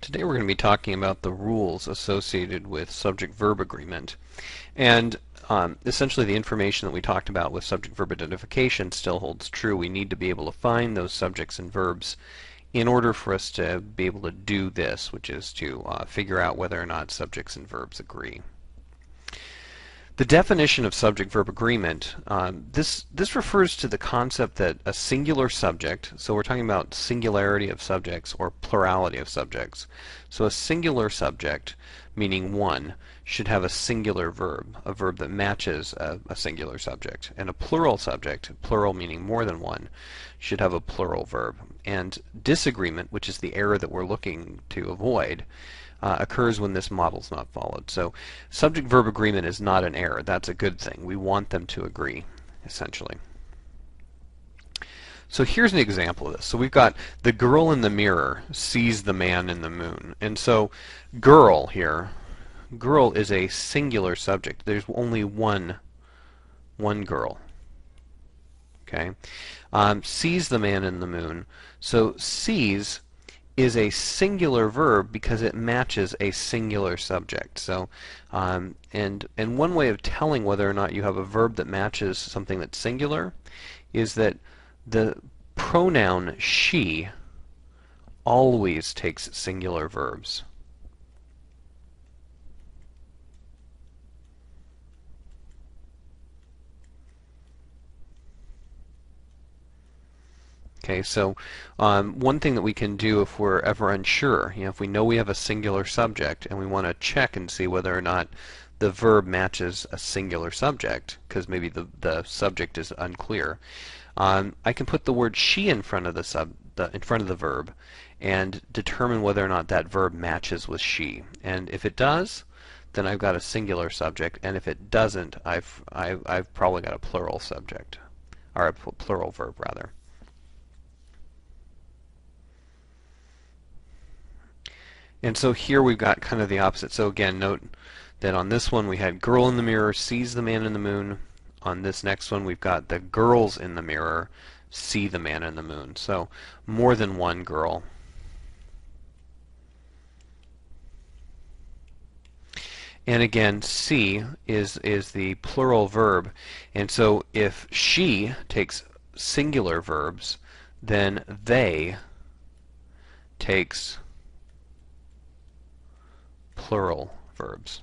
Today we're going to be talking about the rules associated with subject-verb agreement. And essentially the information that we talked about with subject-verb identification still holds true. We need to be able to find those subjects and verbs in order for us to be able to do this, which is to figure out whether or not subjects and verbs agree. The definition of subject-verb agreement, this refers to the concept that a singular subject, so we're talking about singularity of subjects or plurality of subjects. So a singular subject, meaning one, should have a singular verb, a verb that matches a singular subject. And a plural subject, plural meaning more than one, should have a plural verb. And disagreement, which is the error that we're looking to avoid, occurs when this model is not followed. So subject-verb agreement is not an error. That's a good thing. We want them to agree, essentially. So here's an example of this. So we've got the girl in the mirror sees the man in the moon. And so girl here, girl is a singular subject. There's only one girl. Okay? Sees the man in the moon. So sees is a singular verb because it matches a singular subject. So, and one way of telling whether or not you have a verb that matches something that's singular is that the pronoun she always takes singular verbs. Okay, so one thing that we can do if we're ever unsure, if we know we have a singular subject and we want to check and see whether or not the verb matches a singular subject, because maybe the subject is unclear, I can put the word she in front of the verb and determine whether or not that verb matches with she. And if it does, then I've got a singular subject, and if it doesn't, I've probably got a plural subject, or a plural verb rather. And so here we've got kind of the opposite. So again, note that on this one we had girl in the mirror sees the man in the moon. On this next one we've got the girls in the mirror see the man in the moon. So more than one girl. And again, see is the plural verb. And so if she takes singular verbs, then they takes plural verbs.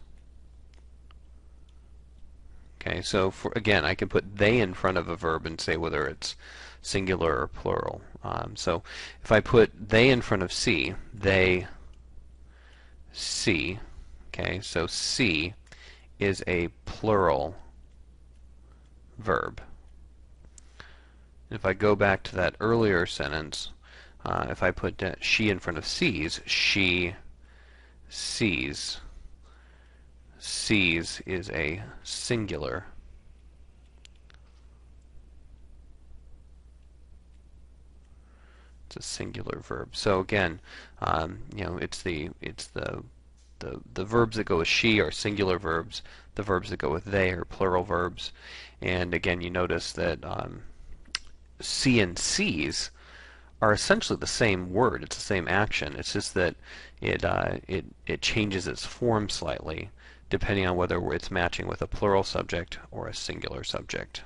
Okay, so again, I can put they in front of a verb and say whether it's singular or plural. So if I put they in front of see, they see. Okay, so see is a plural verb. If I go back to that earlier sentence, if I put she in front of sees, she sees. Sees is a singular verb. So again, it's the verbs that go with she are singular verbs. The verbs that go with they are plural verbs. And again, you notice that see and sees are essentially the same word. It's the same action. It's just that it changes its form slightly depending on whether it's matching with a plural subject or a singular subject.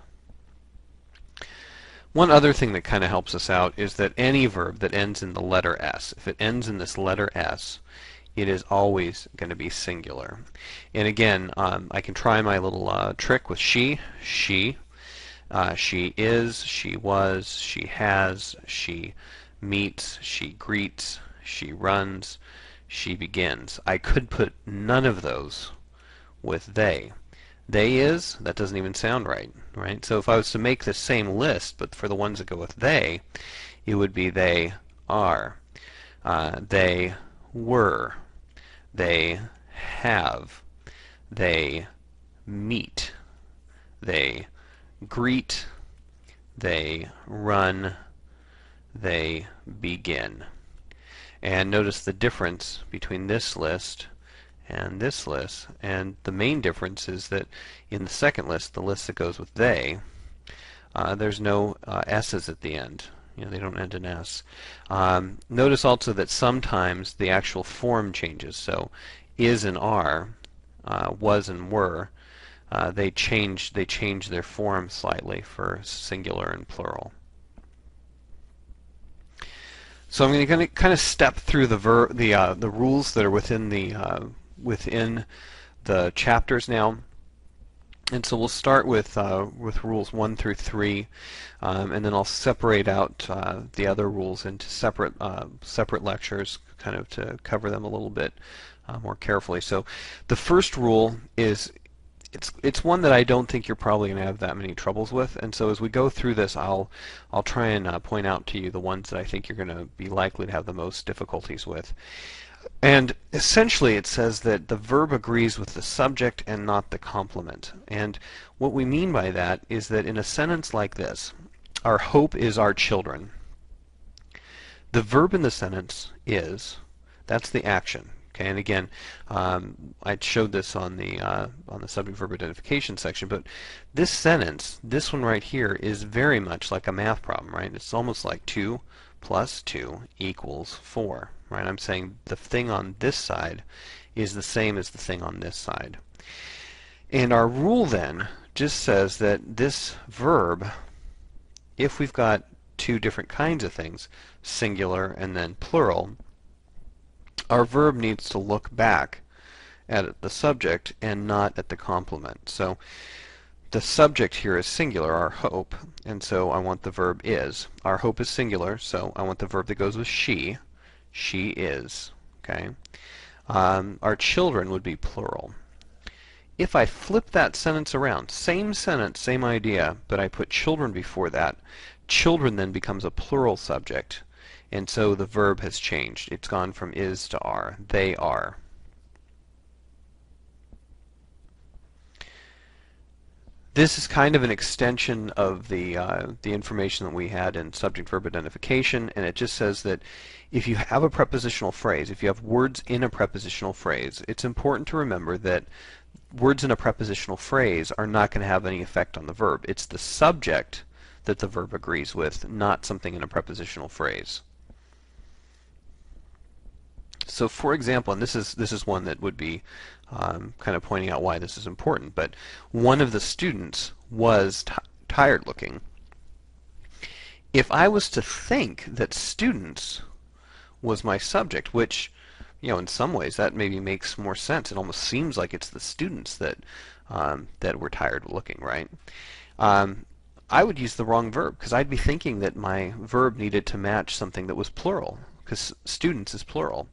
One other thing that kind of helps us out is that any verb that ends in the letter S, if it ends in this letter S, it is always going to be singular. And again, I can try my little trick with she. She is, she was, she has, she meets, she greets, she runs, she begins. I could put none of those with they. They is, that doesn't even sound right, right? So if I was to make the same list, but for the ones that go with they, it would be they are, they were, they have, they meet, they greet, they run, they begin. And notice the difference between this list and this list. And the main difference is that in the second list, the list that goes with they, there's no S's at the end. They don't end in S. Notice also that sometimes the actual form changes. So is and are, was and were, they change their form slightly for singular and plural. So I'm going to kind of step through the rules that are within the chapters now. And so we'll start with rules 1 through 3, and then I'll separate out the other rules into separate lectures, kind of to cover them a little bit more carefully. So the first rule is it's one that I don't think you're probably going to have that many troubles with, and so as we go through this, I'll try and point out to you the ones that I think you're going to be likely to have the most difficulties with. And essentially it says that the verb agrees with the subject and not the complement. And what we mean by that is that in a sentence like this, our hope is our children. The verb in the sentence is, that's the action. Okay, and again, I showed this on the subject-verb identification section, but this sentence, this one right here, is very much like a math problem, right? It's almost like 2 plus 2 equals 4. Right? I'm saying the thing on this side is the same as the thing on this side. And our rule then just says that this verb, if we've got two different kinds of things, singular and then plural, our verb needs to look back at the subject and not at the complement. So the subject here is singular, our hope, and so I want the verb is. Our hope is singular, so I want the verb that goes with she. She is. Okay. Our children would be plural. If I flip that sentence around, same sentence, same idea, but I put children before that, children then becomes a plural subject, and so the verb has changed. It's gone from is to are. They are. This is kind of an extension of the information that we had in subject-verb identification, and it just says that if you have a prepositional phrase, if you have words in a prepositional phrase, it's important to remember that words in a prepositional phrase are not going to have any effect on the verb. It's the subject that the verb agrees with, not something in a prepositional phrase. So for example, and this is one that would be kind of pointing out why this is important, but one of the students was tired looking. If I was to think that students was my subject, which, in some ways that maybe makes more sense. It almost seems like it's the students that were tired looking, right? I would use the wrong verb, because I'd be thinking that my verb needed to match something that was plural, because students is plural.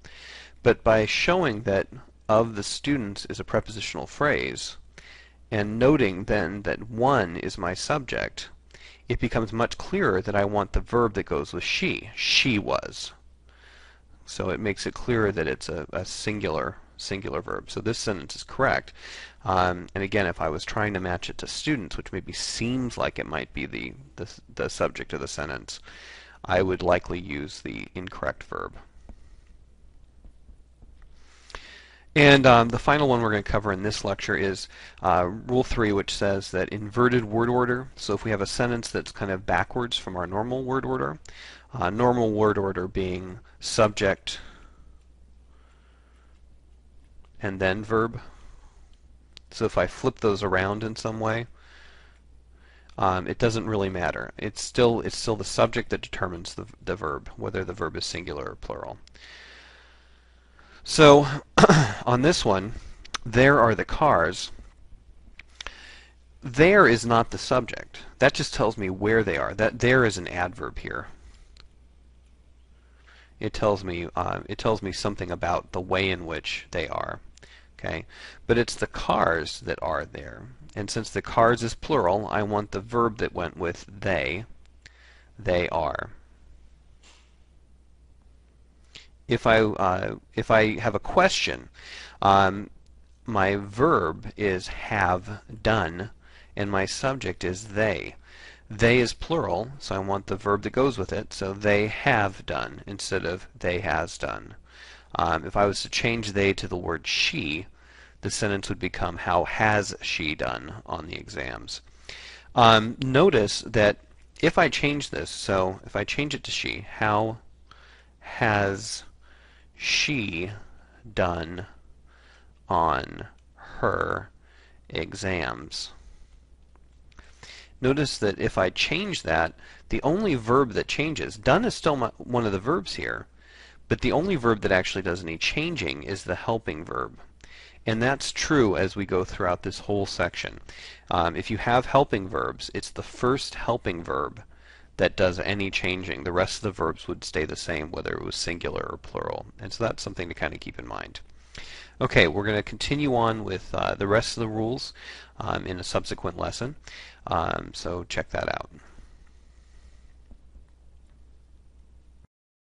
But by showing that of the students is a prepositional phrase, and noting then that one is my subject, it becomes much clearer that I want the verb that goes with she. She was. So it makes it clearer that it's a singular verb. So this sentence is correct. And again, if I was trying to match it to students, which maybe seems like it might be the subject of the sentence, I would likely use the incorrect verb. And the final one we're going to cover in this lecture is Rule 3, which says that inverted word order. So if we have a sentence that's kind of backwards from our normal word order, normal word order being subject and then verb. So if I flip those around in some way, it doesn't really matter. It's still the subject that determines the verb, whether the verb is singular or plural. So on this one, there are the cars. There is not the subject. That just tells me where they are. That there is an adverb here. It tells me something about the way in which they are. Okay, but it's the cars that are there. And since the cars is plural, I want the verb that went with they. They are. If I have a question, my verb is have done, and my subject is they. They is plural, so I want the verb that goes with it, so they have done instead of they has done. If I was to change they to the word she, the sentence would become how has she done on the exams. Notice that if I change this, so if I change it to she, how has she done on her exams? Notice that if I change that, the only verb that changes, done is still one of the verbs here, but the only verb that actually does any changing is the helping verb. And that's true as we go throughout this whole section. If you have helping verbs, it's the first helping verb that does any changing. The rest of the verbs would stay the same, whether it was singular or plural. And so that's something to kind of keep in mind. Okay, we're going to continue on with the rest of the rules in a subsequent lesson. So check that out.